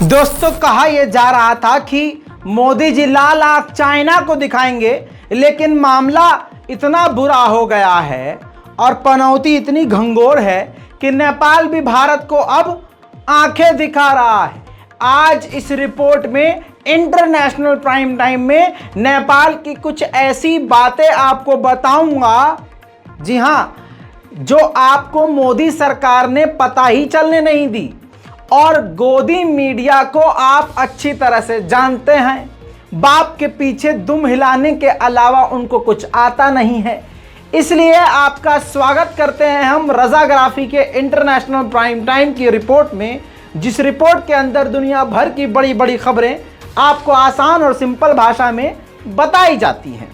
दोस्तों, कहा यह जा रहा था कि मोदी जी लाल आंख चाइना को दिखाएंगे, लेकिन मामला इतना बुरा हो गया है और पनौती इतनी घंघोर है कि नेपाल भी भारत को अब आंखें दिखा रहा है। आज इस रिपोर्ट में इंटरनेशनल प्राइम टाइम में नेपाल की कुछ ऐसी बातें आपको बताऊंगा, जी हां, जो आपको मोदी सरकार ने पता ही चलने नहीं दी और गोदी मीडिया को आप अच्छी तरह से जानते हैं। बाप के पीछे दुम हिलाने के अलावा उनको कुछ आता नहीं है। इसलिए आपका स्वागत करते हैं हम रजाग्राफी के इंटरनेशनल प्राइम टाइम की रिपोर्ट में, जिस रिपोर्ट के अंदर दुनिया भर की बड़ी बड़ी खबरें आपको आसान और सिंपल भाषा में बताई जाती हैं।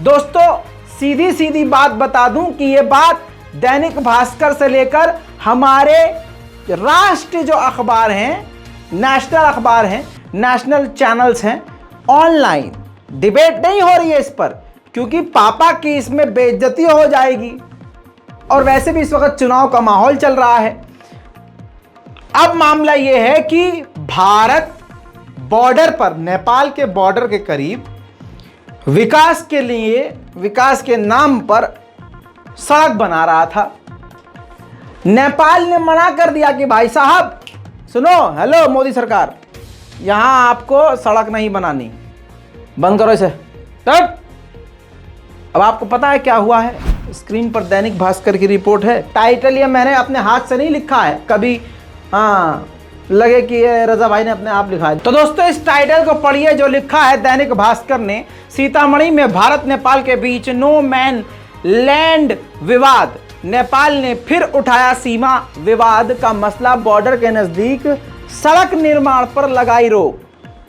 दोस्तों, सीधी सीधी बात बता दूं कि ये बात दैनिक भास्कर से लेकर हमारे राष्ट्रीय जो अखबार हैं, नेशनल अखबार हैं, नेशनल चैनल्स हैं, ऑनलाइन डिबेट नहीं हो रही है इस पर, क्योंकि पापा की इसमें बेइज्जती हो जाएगी और वैसे भी इस वक्त चुनाव का माहौल चल रहा है। अब मामला यह है कि भारत बॉर्डर पर, नेपाल के बॉर्डर के करीब विकास के लिए, विकास के नाम पर सड़क बना रहा था। नेपाल ने मना कर दिया कि भाई साहब सुनो, हेलो मोदी सरकार, यहां आपको सड़क नहीं बनानी, बंद करो इसे। तब अब आपको पता है क्या हुआ है? स्क्रीन पर दैनिक भास्कर की रिपोर्ट है। टाइटल ये मैंने अपने हाथ से नहीं लिखा है, कभी लगे कि ये रजा भाई ने अपने आप लिखा है। तो दोस्तों, इस टाइटल को पढ़िए जो लिखा है दैनिक भास्कर ने। सीतामढ़ी में भारत नेपाल के बीच नो मैन लैंड विवाद, नेपाल ने फिर उठाया सीमा विवाद का मसला, बॉर्डर के नजदीक सड़क निर्माण पर लगाई रोक।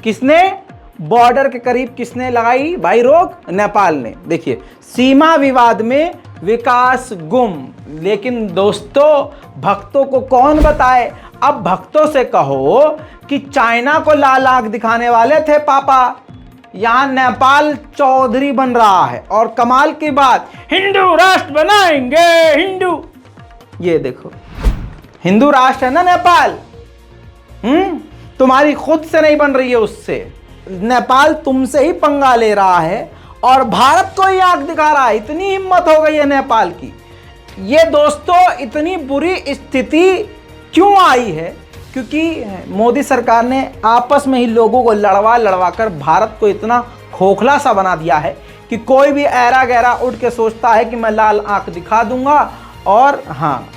किसने? बॉर्डर के करीब किसने लगाई भाई रोक? नेपाल ने। देखिए, सीमा विवाद में विकास गुम। लेकिन दोस्तों, भक्तों को कौन बताए? अब भक्तों से कहो कि चाइना को लाल आंख दिखाने वाले थे पापा, यहां नेपाल चौधरी बन रहा है। और कमाल की बात, हिंदू राष्ट्र बनाएंगे, हिंदू। ये देखो, हिंदू राष्ट्र है ना नेपाल, तुम्हारी खुद से नहीं बन रही है, उससे नेपाल तुमसे ही पंगा ले रहा है और भारत को ही आंख दिखा रहा है। इतनी हिम्मत हो गई है नेपाल की। ये दोस्तों, इतनी बुरी स्थिति क्यों आई है? क्योंकि मोदी सरकार ने आपस में ही लोगों को लड़वा लड़वा कर भारत को इतना खोखला सा बना दिया है कि कोई भी ऐरा गैरा उठ के सोचता है कि मैं लाल आंख दिखा दूंगा। और हाँ,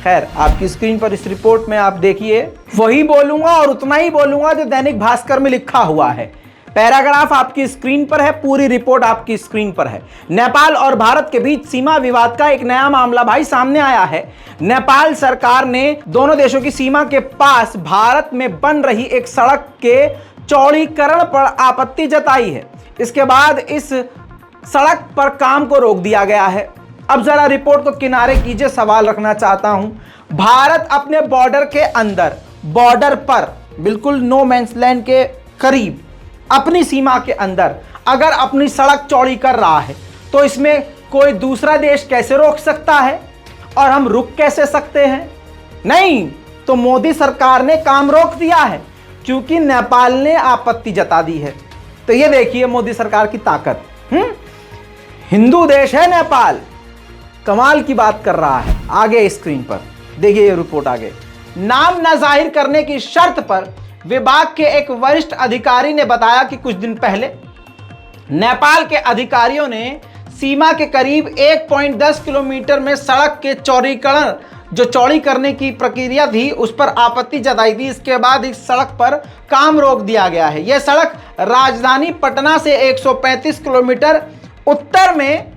खैर, आपकी स्क्रीन पर इस रिपोर्ट में आप देखिए, वही बोलूंगा और उतना ही बोलूंगा जो दैनिक भास्कर में लिखा हुआ है। पैराग्राफ आपकी स्क्रीन पर है, पूरी रिपोर्ट आपकी स्क्रीन पर है। नेपाल और भारत के बीच सीमा विवाद का एक नया मामला भाई सामने आया है। नेपाल सरकार ने दोनों देशों की सीमा के पास भारत में बन रही एक सड़क के चौड़ीकरण पर आपत्ति जताई है। इसके बाद इस सड़क पर काम को रोक दिया गया है। अब जरा रिपोर्ट को किनारे कीजिए, सवाल रखना चाहता हूं। भारत अपने बॉर्डर के अंदर, बॉर्डर पर, बिल्कुल नो मैंस लैंड के करीब, अपनी सीमा के अंदर अगर अपनी सड़क चौड़ी कर रहा है, तो इसमें कोई दूसरा देश कैसे रोक सकता है और हम रुक कैसे सकते हैं? नहीं, तो मोदी सरकार ने काम रोक दिया है क्योंकि नेपाल ने आपत्ति जता दी है। तो ये देखिए मोदी सरकार की ताकत। हिंदू देश है नेपाल, कमाल की बात कर रहा है। आगे स्क्रीन पर देखिए ये रिपोर्ट आगे। नाम न जाहिर करने की शर्त पर विभाग के एक वरिष्ठ अधिकारी ने बताया कि कुछ दिन पहले नेपाल के अधिकारियों ने सीमा के करीब 1.10 किलोमीटर में सड़क के चौड़ीकरण, जो चौड़ी करने की प्रक्रिया थी, उस पर आपत्ति जताई थी। इसके बाद इस सड़क पर काम रोक दिया गया है। यह सड़क राजधानी पटना से 135 किलोमीटर उत्तर में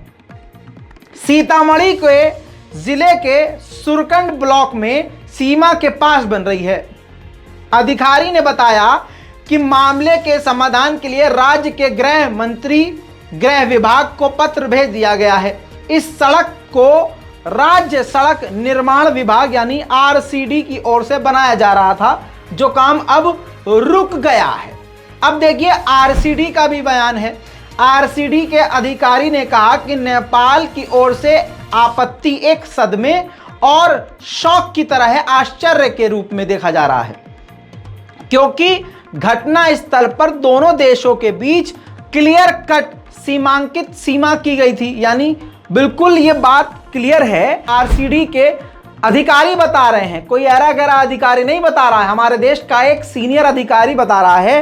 सीतामढ़ी के जिले के सुरकंड ब्लॉक में सीमा के पास बन रही है। अधिकारी ने बताया कि मामले के समाधान के लिए राज्य के गृह मंत्री, गृह विभाग को पत्र भेज दिया गया है। इस सड़क को राज्य सड़क निर्माण विभाग यानी आरसीडी की ओर से बनाया जा रहा था, जो काम अब रुक गया है। अब देखिए आरसीडी का भी बयान है। आरसीडी के अधिकारी ने कहा कि नेपाल की ओर से आपत्ति एक सदमे और शौक की तरह है, आश्चर्य के रूप में देखा जा रहा है। क्योंकि घटना स्थल पर दोनों देशों के बीच क्लियर कट सीमांकित सीमा की गई थी। यानी बिल्कुल ये बात क्लियर है। आरसीडी के अधिकारी बता रहे हैं, कोई ऐरा गैरा अधिकारी नहीं बता रहा है, हमारे देश का एक सीनियर अधिकारी बता रहा है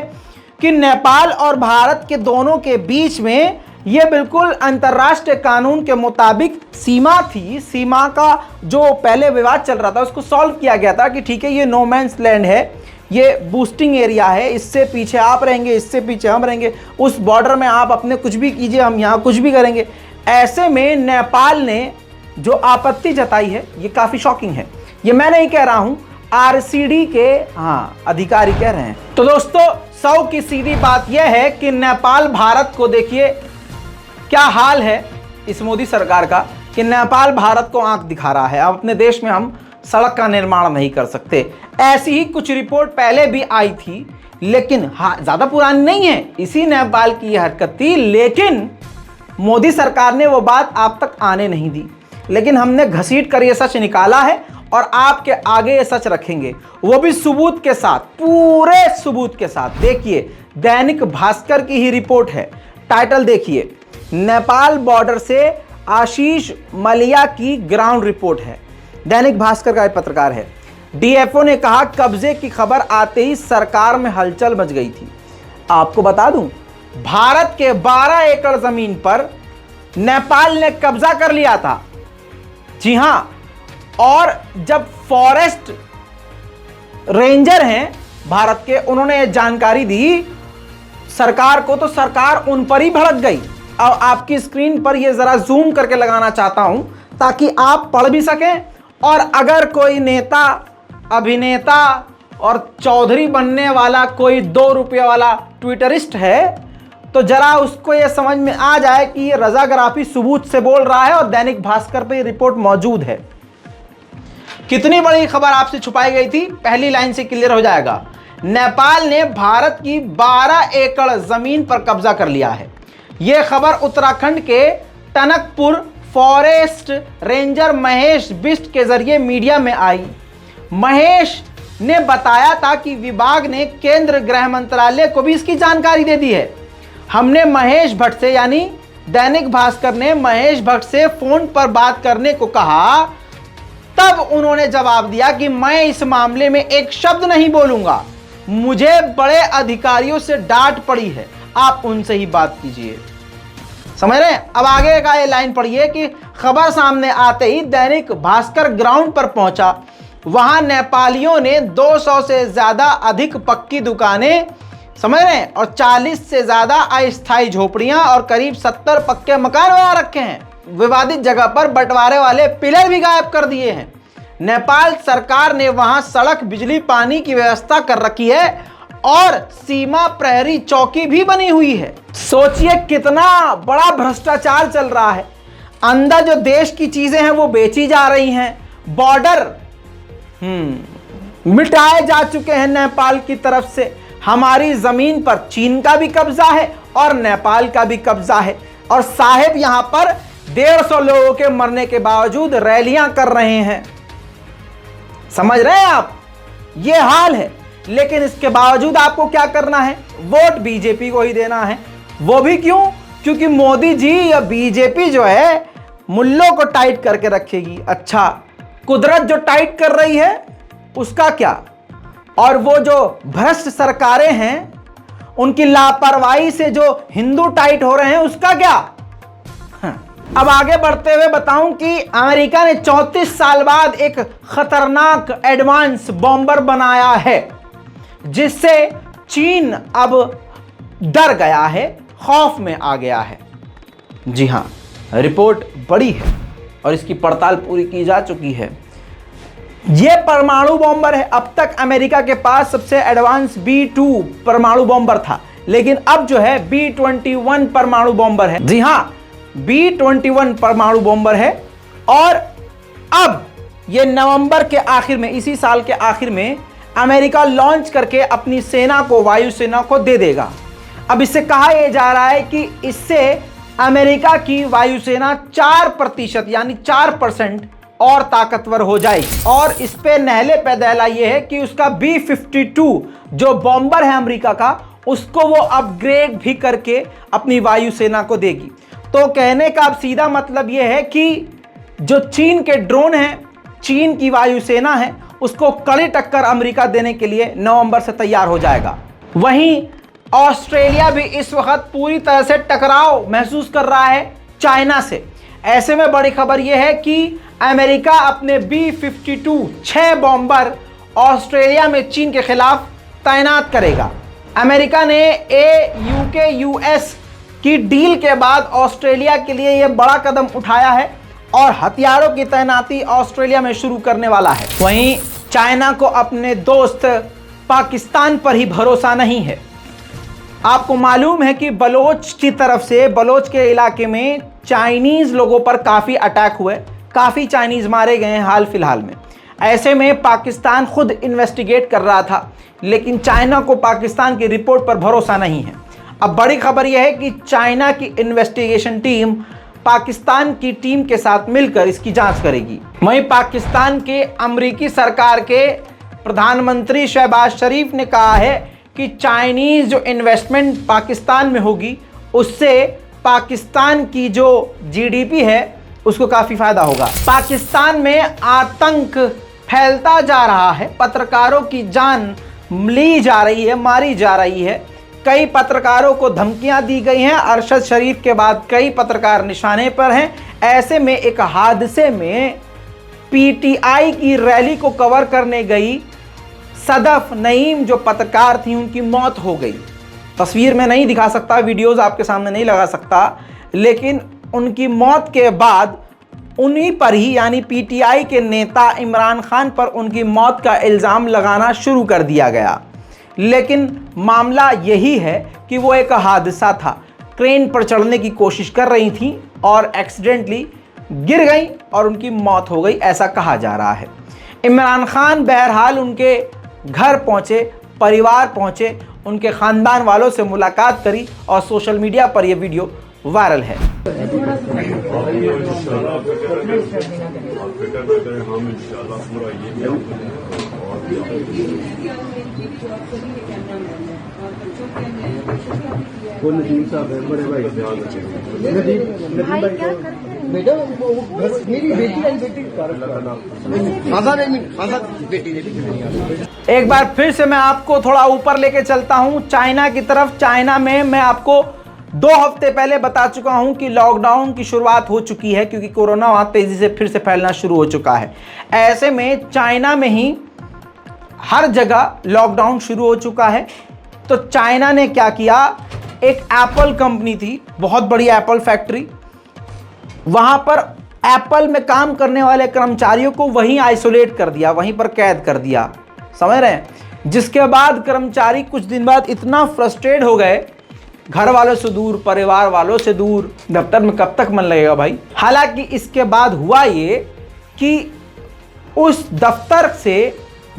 कि नेपाल और भारत के दोनों के बीच में ये बिल्कुल अंतर्राष्ट्रीय कानून के मुताबिक सीमा थी। सीमा का जो पहले विवाद चल रहा था उसको सॉल्व किया गया था कि ठीक है, ये नो मैंस लैंड है, ये बूस्टिंग एरिया है, इससे पीछे आप रहेंगे, इससे पीछे हम रहेंगे, उस बॉर्डर में आप अपने कुछ भी कीजिए, हम यहाँ कुछ भी करेंगे। ऐसे में नेपाल ने जो आपत्ति जताई है ये काफ़ी शॉकिंग है। ये मैं नहीं कह रहा हूँ, आरसीडी के अधिकारी कह रहे हैं। तो दोस्तों, सौ की सीधी बात यह है कि नेपाल भारत को देखिए क्या हाल है इस मोदी सरकार का, कि नेपाल भारत को आंख दिखा रहा है। अब अपने देश में हम सड़क का निर्माण नहीं कर सकते। ऐसी ही कुछ रिपोर्ट पहले भी आई थी, लेकिन ज़्यादा पुरानी नहीं है, इसी नेपाल की यह हरकत थी, लेकिन मोदी सरकार ने वो बात आप तक आने नहीं दी। लेकिन हमने घसीट कर ये सच निकाला है और आपके आगे ये सच रखेंगे, वो भी सबूत के साथ, पूरे सबूत के साथ। देखिए, दैनिक भास्कर की ही रिपोर्ट है, टाइटल देखिए, नेपाल बॉर्डर से आशीष मलिया की ग्राउंड रिपोर्ट है। दैनिक भास्कर का पत्रकार है। डीएफओ ने कहा कब्जे की खबर आते ही सरकार में हलचल मच गई थी। आपको बता दूं, भारत के 12 एकड़ जमीन पर नेपाल ने कब्जा कर लिया था। जी हां, और जब फॉरेस्ट रेंजर हैं भारत के, उन्होंने ये जानकारी दी सरकार को, तो सरकार उन पर ही भड़क गई। अब आपकी स्क्रीन पर ये जरा जूम करके लगाना चाहता हूं ताकि आप पढ़ भी सकें, और अगर कोई नेता, अभिनेता और चौधरी बनने वाला कोई 2 रुपये वाला ट्विटरिस्ट है तो जरा उसको ये समझ में आ जाए कि ये रजाग्राफी सबूत से बोल रहा है और दैनिक भास्कर पे रिपोर्ट मौजूद है। कितनी बड़ी खबर आपसे छुपाई गई थी, पहली लाइन से क्लियर हो जाएगा। नेपाल ने भारत की 12 एकड़ जमीन पर कब्जा कर लिया है। यह खबर उत्तराखंड के टनकपुर फॉरेस्ट रेंजर महेश बिष्ट के जरिए मीडिया में आई। महेश ने बताया था कि विभाग ने केंद्र गृह मंत्रालय को भी इसकी जानकारी दे दी है। हमने महेश भट्ट से, यानी दैनिक भास्कर ने महेश भट्ट से फोन पर बात करने को कहा, तब उन्होंने जवाब दिया कि मैं इस मामले में एक शब्द नहीं बोलूंगा, मुझे बड़े अधिकारियों से डांट पड़ी है, आप उनसे ही बात कीजिए। समझ रहे हैं? अब आगे का ये लाइन पढ़िए कि खबर सामने आते ही दैनिक भास्कर ग्राउंड पर पहुंचा। वहां नेपालियों ने 200 से ज्यादा अधिक पक्की दुकानें, समझ रहे हैं, और 40 से ज्यादा अस्थायी झोपड़ियां और करीब 70 पक्के मकान बना रखे हैं। विवादित जगह पर बंटवारे वाले पिलर भी गायब कर दिए हैं। नेपाल सरकार ने वहां सड़क, बिजली, पानी की व्यवस्था कर रखी है और सीमा प्रहरी चौकी भी बनी हुई है। सोचिए कितना बड़ा भ्रष्टाचार चल रहा है। अंदर जो देश की चीजें हैं वो बेची जा रही हैं। बॉर्डर मिटाए जा चुके हैं नेपाल की तरफ से। हमारी जमीन पर चीन का भी कब्जा है और नेपाल का भी कब्जा है, और साहेब यहां पर 150 लोगों के मरने के बावजूद रैलियां कर रहे हैं। समझ रहे हैं आप? यह हाल है। लेकिन इसके बावजूद आपको क्या करना है? वोट बीजेपी को ही देना है। वो भी क्यों? क्योंकि मोदी जी या बीजेपी जो है मुल्लों को टाइट करके रखेगी। अच्छा, कुदरत जो टाइट कर रही है उसका क्या? और वो जो भ्रष्ट सरकारें हैं उनकी लापरवाही से जो हिंदू टाइट हो रहे हैं उसका क्या? अब आगे बढ़ते हुए बताऊं कि अमेरिका ने 34 साल बाद एक खतरनाक एडवांस बॉम्बर बनाया है, जिससे चीन अब डर गया है, खौफ में आ गया है। जी हां, रिपोर्ट बड़ी है और इसकी पड़ताल पूरी की जा चुकी है। यह परमाणु बॉम्बर है। अब तक अमेरिका के पास सबसे एडवांस B2 परमाणु बॉम्बर था, लेकिन अब जो है B21 परमाणु बॉम्बर है। जी हां, B21 परमाणु बॉम्बर है, और अब यह नवंबर के आखिर में, इसी साल के आखिर में अमेरिका लॉन्च करके अपनी सेना को, वायुसेना को दे देगा। अब इससे कहा यह जा रहा है कि इससे अमेरिका की वायुसेना 4% यानी 4% और ताकतवर हो जाएगी। और इस पे नहले पे दहला ये है कि उसका B-52 जो बॉम्बर है अमेरिका का, उसको वो अपग्रेड भी करके अपनी वायुसेना को देगी। तो कहने का अब सीधा मतलब ये है कि जो चीन के ड्रोन हैं, चीन की वायुसेना है, उसको कड़ी टक्कर अमेरिका देने के लिए नवंबर से तैयार हो जाएगा। वहीं ऑस्ट्रेलिया भी इस वक्त पूरी तरह से टकराव महसूस कर रहा है चाइना से। ऐसे में बड़ी खबर यह है कि अमेरिका अपने B-52 6 बॉम्बर ऑस्ट्रेलिया में चीन के खिलाफ तैनात करेगा। अमेरिका ने AUKUS की डील के बाद ऑस्ट्रेलिया के लिए यह बड़ा कदम उठाया है और हथियारों की तैनाती ऑस्ट्रेलिया में शुरू करने वाला है। वहीं चाइना को अपने दोस्त पाकिस्तान पर ही भरोसा नहीं है। आपको मालूम है कि बलोच की तरफ से, बलोच के इलाके में चाइनीज लोगों पर काफ़ी अटैक हुए, काफ़ी चाइनीज मारे गए हैं हाल फिलहाल में। ऐसे में पाकिस्तान खुद इन्वेस्टिगेट कर रहा था, लेकिन चाइना को पाकिस्तान की रिपोर्ट पर भरोसा नहीं है। अब बड़ी खबर यह है कि चाइना की इन्वेस्टिगेशन टीम पाकिस्तान की टीम के साथ मिलकर इसकी जांच करेगी। वहीं पाकिस्तान के अमेरिकी सरकार के प्रधानमंत्री शहबाज शरीफ ने कहा है कि चाइनीज जो इन्वेस्टमेंट पाकिस्तान में होगी, उससे पाकिस्तान की जो GDP है उसको काफ़ी फायदा होगा। पाकिस्तान में आतंक फैलता जा रहा है, पत्रकारों की जान ली जा रही है, मारी जा रही है। कई पत्रकारों को धमकियां दी गई हैं। अरशद शरीफ के बाद कई पत्रकार निशाने पर हैं। ऐसे में एक हादसे में PTI की रैली को कवर करने गई सदफ नईम जो पत्रकार थी, उनकी मौत हो गई। तस्वीर में नहीं दिखा सकता, वीडियोस आपके सामने नहीं लगा सकता, लेकिन उनकी मौत के बाद उन्हीं पर ही यानी PTI के नेता इमरान खान पर उनकी मौत का इल्ज़ाम लगाना शुरू कर दिया गया। लेकिन मामला यही है कि वो एक हादसा था। क्रेन पर चढ़ने की कोशिश कर रही थी और एक्सीडेंटली गिर गई और उनकी मौत हो गई, ऐसा कहा जा रहा है। इमरान खान बहरहाल उनके घर पहुंचे, परिवार पहुंचे, उनके ख़ानदान वालों से मुलाकात करी और सोशल मीडिया पर यह वीडियो वायरल है। नदीम साहब है बड़े भाई, नदीम भाई बेटा मेरी बेटी एक बार फिर से मैं आपको थोड़ा ऊपर लेके चलता हूं चाइना की तरफ। चाइना में मैं आपको 2 हफ्ते पहले बता चुका हूं कि लॉकडाउन की शुरुआत हो चुकी है, क्योंकि कोरोना वहां तेजी से फिर से फैलना शुरू हो चुका है। ऐसे में चाइना में ही हर जगह लॉकडाउन शुरू हो चुका है। तो चाइना ने क्या किया, एक एप्पल कंपनी थी, बहुत बड़ी एप्पल फैक्ट्री, वहां पर एप्पल में काम करने वाले कर्मचारियों को वहीं आइसोलेट कर दिया, वहीं पर कैद कर दिया, समझ रहे हैं। जिसके बाद कर्मचारी कुछ दिन बाद इतना फ्रस्ट्रेट हो गए, घर वालों से दूर, परिवार वालों से दूर, दफ्तर में कब तक मन लगेगा भाई। हालांकि इसके बाद हुआ ये कि उस दफ्तर से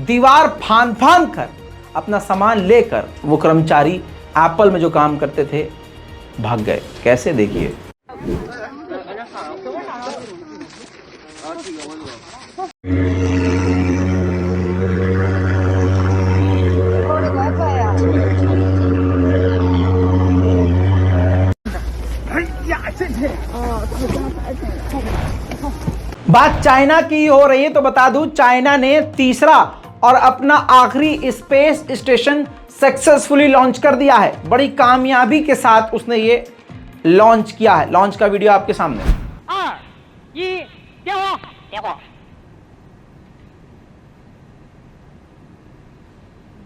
दीवार फांद कर अपना सामान लेकर वो कर्मचारी एप्पल में जो काम करते थे भाग गए। कैसे, देखिए। बात चाइना की हो रही है तो बता दूं, चाइना ने तीसरा और अपना आखिरी स्पेस स्टेशन सक्सेसफुली लॉन्च कर दिया है। बड़ी कामयाबी के साथ उसने ये लॉन्च किया है। लॉन्च का वीडियो आपके सामने। 2、1， 电话，电话。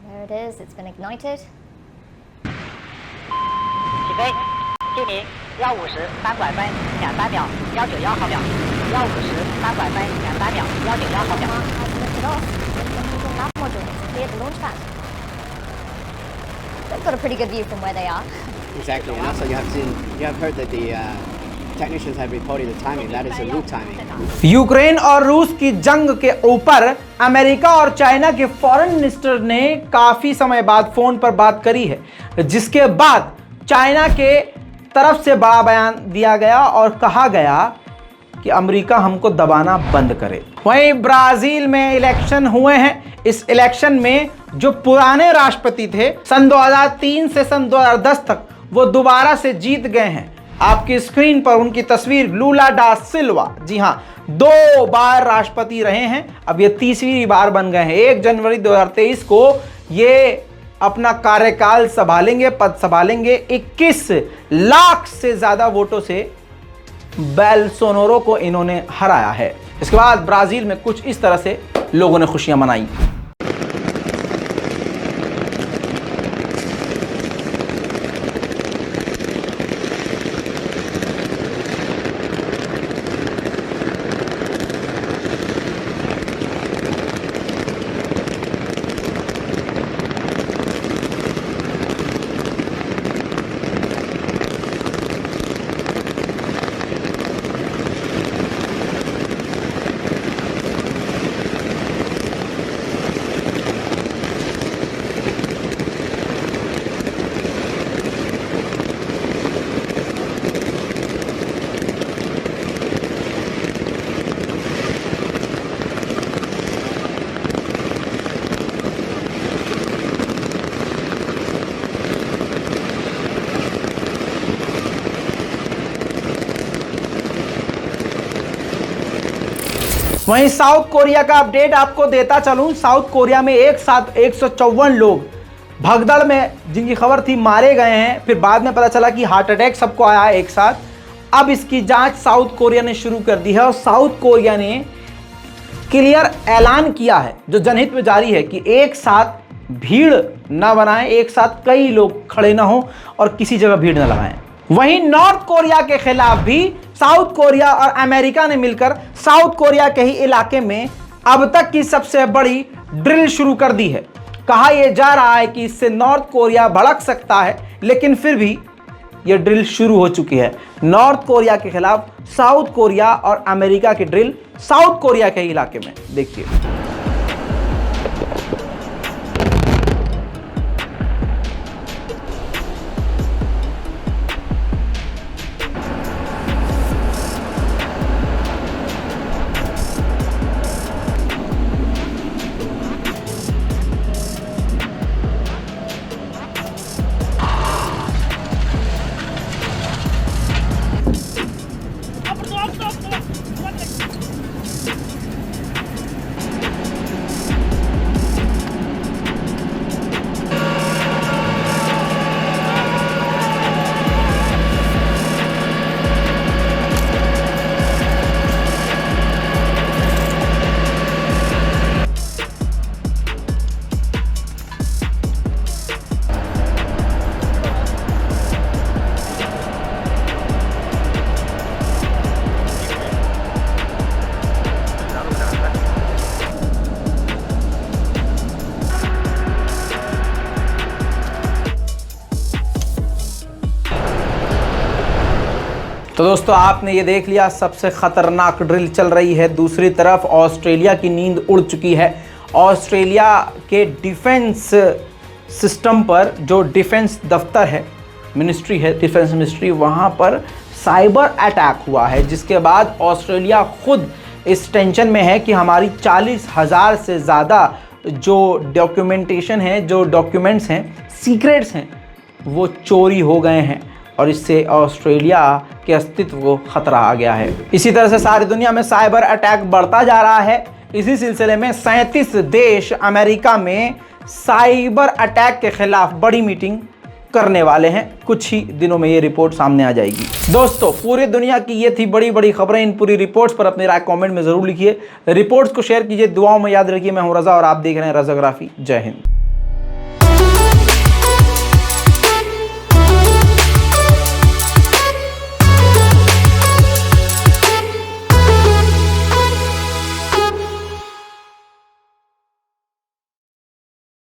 There it is. It's been ignited. 起飞，距离153拐分2.3秒，191毫秒，153拐分2.3秒，191毫秒。 Has lifted off. Using nav module to clear the launch pad. They've got a pretty good view from where they are. Exactly, and also you have heard that the technicians have reported the timing. That is the route timing. Ukraine और रूस की जंग के ऊपर America और China के foreign minister ने काफी समय बाद फोन पर बात करी है, जिसके बाद चाइना के तरफ से बड़ा बयान दिया गया और कहा गया कि अमेरिका हमको दबाना बंद करे। वहीं ब्राजील में इलेक्शन हुए हैं। इस इलेक्शन में जो पुराने राष्ट्रपति थे सन 2003 से सन 2010 तक, वो दोबारा से जीत गए हैं। आपकी स्क्रीन पर उनकी तस्वीर, लूला डा सिल्वा। जी हां, 2 बार राष्ट्रपति रहे हैं, अब ये तीसरी बार बन गए हैं। 1 जनवरी 2023 को ये अपना कार्यकाल संभालेंगे, पद संभालेंगे। 21 लाख से ज्यादा वोटों से बोल्सोनारो को इन्होंने हराया है। इसके बाद ब्राजील में कुछ इस तरह से लोगों ने खुशियां मनाई। वहीं साउथ कोरिया का अपडेट आपको देता चलूं। साउथ कोरिया में एक साथ 154 लोग भगदड़ में, जिनकी खबर थी, मारे गए हैं। फिर बाद में पता चला कि हार्ट अटैक सबको आया है एक साथ। अब इसकी जांच साउथ कोरिया ने शुरू कर दी है और साउथ कोरिया ने क्लियर ऐलान किया है, जो जनहित में जारी है, कि एक साथ भीड़ ना बनाएं, एक साथ कई लोग खड़े ना हो और किसी जगह भीड़ ना लगाएं। वहीं नॉर्थ कोरिया के खिलाफ भी साउथ कोरिया और अमेरिका ने मिलकर साउथ कोरिया के ही इलाके में अब तक की सबसे बड़ी ड्रिल शुरू कर दी है। कहा यह जा रहा है कि इससे नॉर्थ कोरिया भड़क सकता है, लेकिन फिर भी यह ड्रिल शुरू हो चुकी है। नॉर्थ कोरिया के खिलाफ साउथ कोरिया और अमेरिका की ड्रिल साउथ कोरिया के इलाके में। देखिए, तो दोस्तों, आपने ये देख लिया, सबसे खतरनाक ड्रिल चल रही है। दूसरी तरफ ऑस्ट्रेलिया की नींद उड़ चुकी है। ऑस्ट्रेलिया के डिफेंस सिस्टम पर, जो डिफेंस दफ्तर है, मिनिस्ट्री है, डिफेंस मिनिस्ट्री, वहाँ पर साइबर अटैक हुआ है, जिसके बाद ऑस्ट्रेलिया खुद इस टेंशन में है कि हमारी 40,000 से ज़्यादा जो डॉक्यूमेंटेशन है, जो डॉक्यूमेंट्स हैं, सीक्रेट्स हैं, वो चोरी हो गए हैं और इससे ऑस्ट्रेलिया के अस्तित्व को खतरा आ गया है। इसी तरह से सारी दुनिया में साइबर अटैक बढ़ता जा रहा है। इसी सिलसिले में 37 देश अमेरिका में साइबर अटैक के खिलाफ बड़ी मीटिंग करने वाले हैं। कुछ ही दिनों में ये रिपोर्ट सामने आ जाएगी। दोस्तों, पूरी दुनिया की ये थी बड़ी बड़ी खबरें। इन पूरी रिपोर्ट्स पर अपनी राय कमेंट में ज़रूर लिखिए। रिपोर्ट्स को शेयर कीजिए, दुआओं में याद रखिए। मैं हूं रज़ा और आप देख रहे हैं रज़ाग्राफी। जय हिंद।